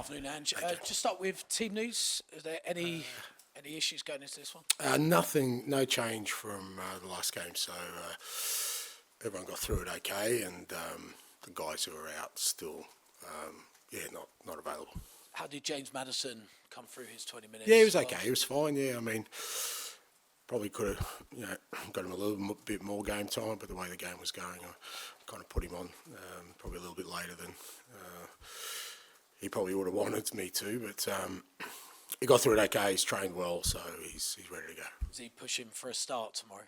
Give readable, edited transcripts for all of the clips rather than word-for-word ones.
Afternoon, Ange. Just start with team news. Is there any issues going into this one? Nothing, no change from the last game. So everyone got through it okay, and the guys who are out still, not available. How did James Maddison come through his 20 minutes? Yeah, he was okay. He was fine. Yeah, I mean, probably could have, got him a little bit more game time, but the way the game was going, I kind of put him on probably a little bit later than he probably would have wanted me to. But he got through it okay. He's trained well, so he's ready to go. Is he pushing for a start tomorrow?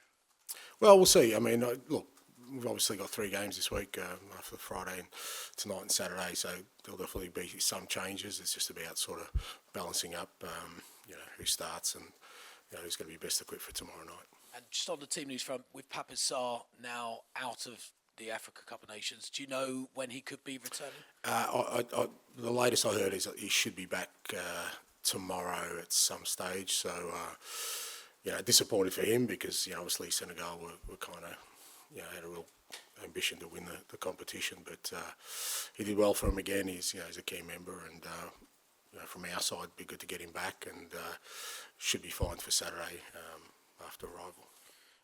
Well, we'll see. I mean, look, we've obviously got 3 games this week after Friday and tonight and Saturday, so there'll definitely be some changes. It's just about sort of balancing up, who starts and who's going to be best equipped for tomorrow night. And just on the team news front, with Sarr now out of the Africa Cup of Nations, do you know when he could be returning? The latest I heard is that he should be back tomorrow at some stage. So, disappointed for him because obviously Senegal were kind of had a real ambition to win the competition, but he did well for him again. He's a key member, and from our side, it'd be good to get him back, and should be fine for Saturday after arrival.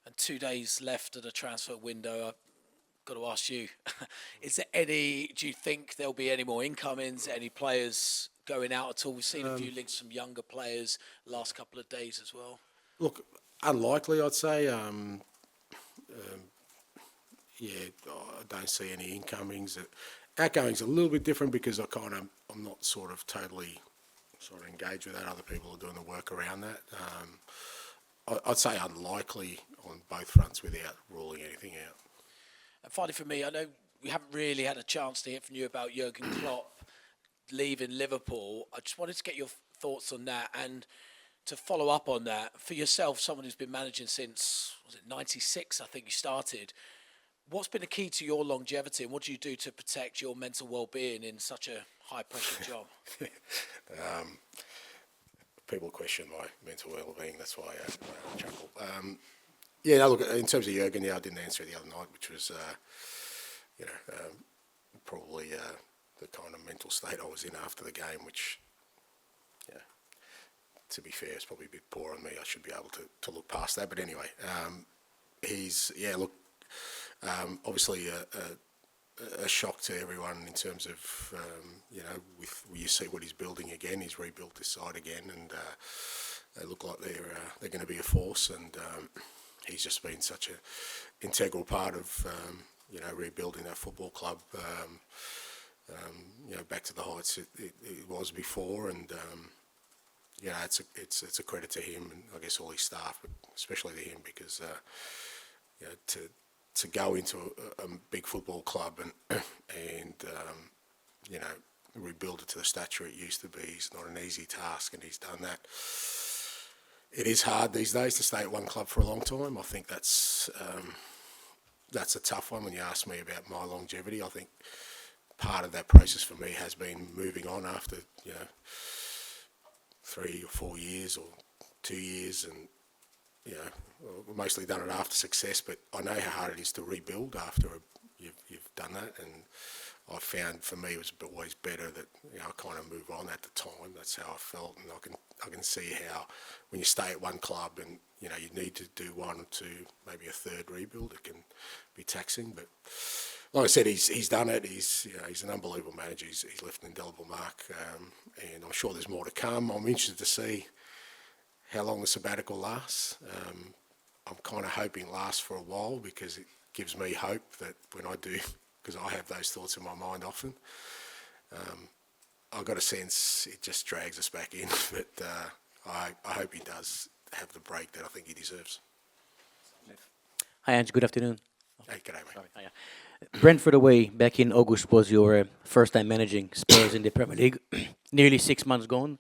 And 2 days left of the transfer window. I've got to ask you: do you think there'll be any more incomings? Any players going out at all? We've seen a few links from younger players last couple of days as well. Look, unlikely, I'd say. I don't see any incomings. Outgoings a little bit different because I'm not totally engaged with that. Other people are doing the work around that. I'd say unlikely on both fronts without ruling anything out. And finally, for me, I know we haven't really had a chance to hear from you about Jurgen Klopp leaving Liverpool. I just wanted to get your thoughts on that, and to follow up on that, for yourself, someone who's been managing since, was it 96, I think you started. What's been the key to your longevity, and what do you do to protect your mental well-being in such a high-pressure job? People question my mental well-being, that's why I chuckle. Look, in terms of Jurgen, I didn't answer it the other night, which was, probably the kind of mental state I was in after the game, which, to be fair, is probably a bit poor on me. I should be able to look past that. But anyway, obviously a shock to everyone in terms of, you see what he's building again. He's rebuilt this side again, and they look like they're going to be a force. And he's just been such an integral part of, rebuilding that football club, back to the heights it was before. And it's a credit to him and I guess all his staff, but especially to him because to go into a big football club and rebuild it to the stature it used to be is not an easy task, and he's done that. It is hard these days to stay at one club for a long time. I think that's a tough one. When you ask me about my longevity, I think part of that process for me has been moving on after 3 or 4 years or 2 years, and we've mostly done it after success, but I know how hard it is to rebuild after you've done that, and I found for me it was always better that I kind of move on at the time. That's how I felt, and I can see how when you stay at one club and you need to do 1 or 2, maybe a third rebuild, it can be taxing. But like I said, he's done it. He's an unbelievable manager. He's left an indelible mark, and I'm sure there's more to come. I'm interested to see how long the sabbatical lasts. I'm kind of hoping it lasts for a while because it gives me hope that when I do, because I have those thoughts in my mind often, I've got a sense it just drags us back in. But I hope he does have the break that I think he deserves. Hi, Ange. Good afternoon. Hey, g'day, mate. Sorry. Hiya. Brentford away back in August was your first time managing Spurs in the Premier League. Nearly 6 months gone.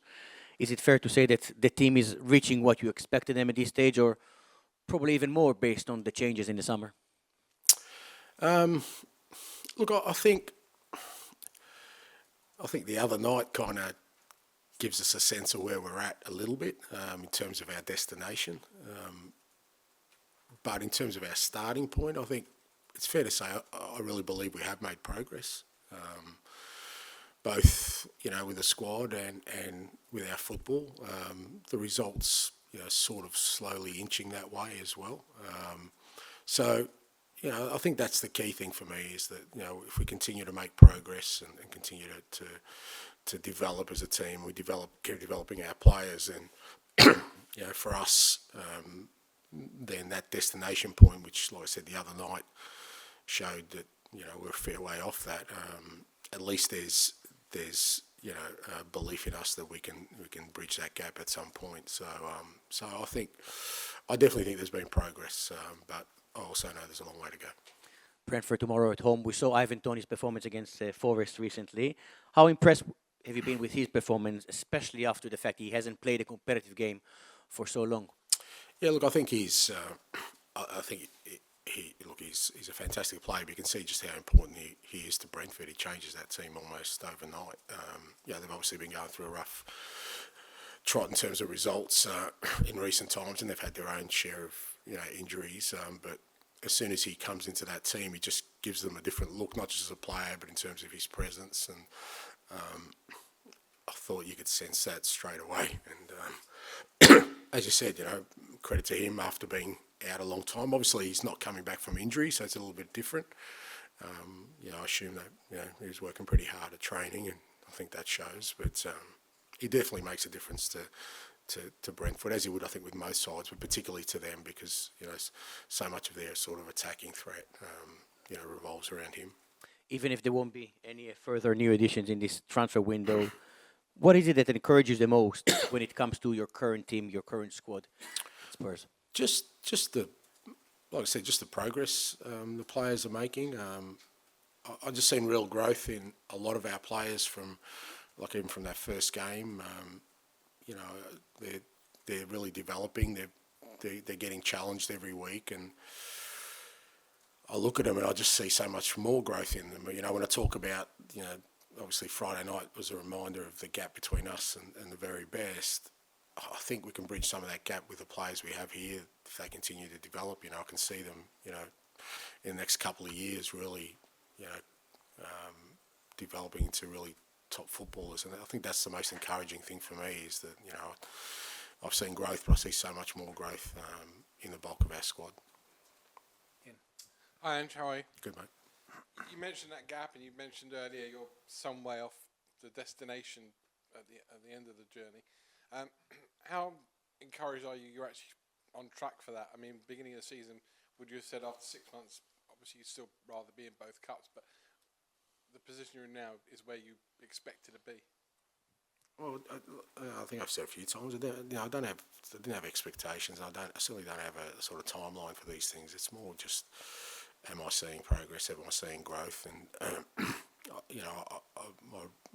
Is it fair to say that the team is reaching what you expected them at this stage, or probably even more based on the changes in the summer? Look, I think the other night kind of gives us a sense of where we're at a little bit in terms of our destination. But in terms of our starting point, I think it's fair to say I really believe we have made progress. both with the squad and with our football. The results sort of slowly inching that way as well. So I think that's the key thing for me is that if we continue to make progress and continue to develop as a team, we keep developing our players, and for us, then that destination point, which, like I said the other night, showed that we're a fair way off that. At least there's a belief in us that we can bridge that gap at some point. So I definitely think there's been progress, but I also know there's a long way to go. Brentford tomorrow at home. We saw Ivan Toney's performance against Forest recently. How impressed have you been with his performance, especially after the fact he hasn't played a competitive game for so long? Yeah, look, I think he's a fantastic player. But you can see just how important he is to Brentford. He changes that team almost overnight. They've obviously been going through a rough trot in terms of results in recent times, and they've had their own share of injuries. But as soon as he comes into that team, he just gives them a different look, not just as a player, but in terms of his presence. And I thought you could sense that straight away. And as you said, credit to him after being out a long time. Obviously, he's not coming back from injury, so it's a little bit different. I assume that he was working pretty hard at training, and I think that shows. But he definitely makes a difference to Brentford, as he would, I think, with most sides, but particularly to them because so much of their sort of attacking threat revolves around him. Even if there won't be any further new additions in this transfer window, what is it that encourages the most when it comes to your current team, your current squad, Spurs? Just like I said, just the progress the players are making. I just seen real growth in a lot of our players even from that first game. They're really developing. They're getting challenged every week, and I look at them and I just see so much more growth in them. When I talk about obviously Friday night was a reminder of the gap between us and the very best. I think we can bridge some of that gap with the players we have here if they continue to develop. I can see them, in the next couple of years really, developing into really top footballers. And I think that's the most encouraging thing for me is that, I've seen growth, but I see so much more growth in the bulk of our squad. Hi, Ange, how are you? Good, mate. You mentioned that gap, and you mentioned earlier you're some way off the destination at the end of the journey. How encouraged are you? You're actually on track for that. I mean, beginning of the season, would you have said after 6 months, obviously you'd still rather be in both cups, but the position you're in now is where you expected to be? Well, I think I've said a few times. I didn't have expectations. I certainly don't have a sort of timeline for these things. It's more just, am I seeing progress? Am I seeing growth? And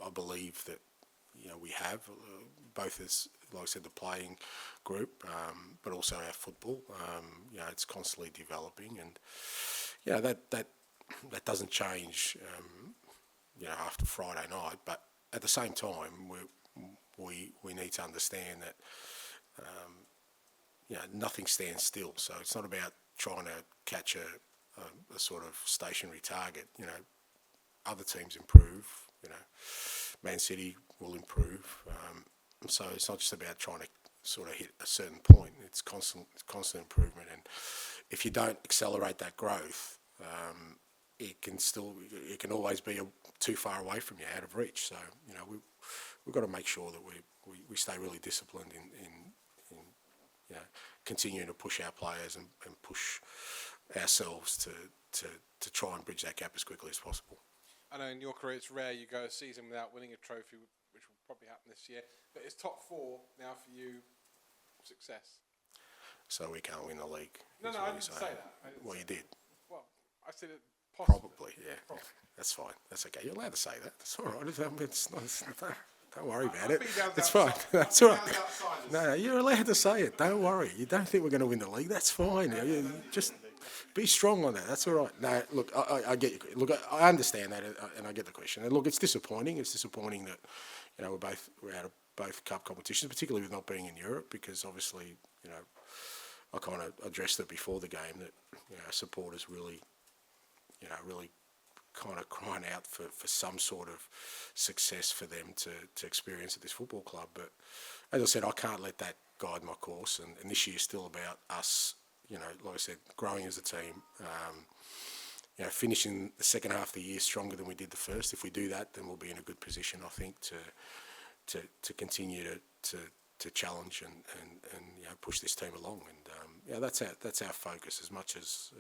I believe that we have both as, like I said, the playing group, but also our football. It's constantly developing, and that doesn't change. After Friday night, but at the same time, we need to understand that nothing stands still. So it's not about trying to catch a sort of stationary target. Other teams improve. Man City will improve. So it's not just about trying to sort of hit a certain point. It's constant improvement, and if you don't accelerate that growth, it can always be too far away from you, out of reach. So we've got to make sure that we stay really disciplined in continuing to push our players and push ourselves to try and bridge that gap as quickly as possible. I know in your career it's rare you go a season without winning a trophy, which will probably happen this year. But is top four now for you success? So we can't win the league? No, I didn't say that. Well, you did. Well, I said it possibly. Probably, yeah. That's fine. That's okay. You're allowed to say that. That's all right. Don't worry about it. It's fine. That's all right. No, you're allowed to say it. Don't worry. You don't think we're going to win the league? That's fine. You just be strong on that. That's all right. No, look, I get you. Look, I understand that, and I get the question. And look, it's disappointing. It's disappointing that we're out of both cup competitions, particularly with not being in Europe, because obviously I kind of addressed it before the game that supporters really kind of crying out for some sort of success for them to experience at this football club. But as I said, I can't let that guide my course. And this year's still about us, like I said, growing as a team. Finishing the second half of the year stronger than we did the first. If we do that, then we'll be in a good position, I think, to continue to challenge and push this team along. And that's our focus. As much as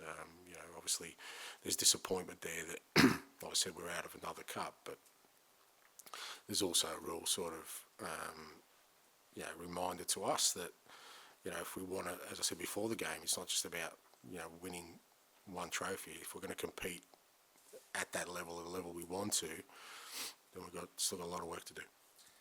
obviously there's disappointment there that, like I said, we're out of another cup, but there's also a real sort of reminder to us that if we want to, as I said before the game, it's not just about winning one trophy. If we're going to compete at that level, the level we want to, then we've still got a lot of work to do.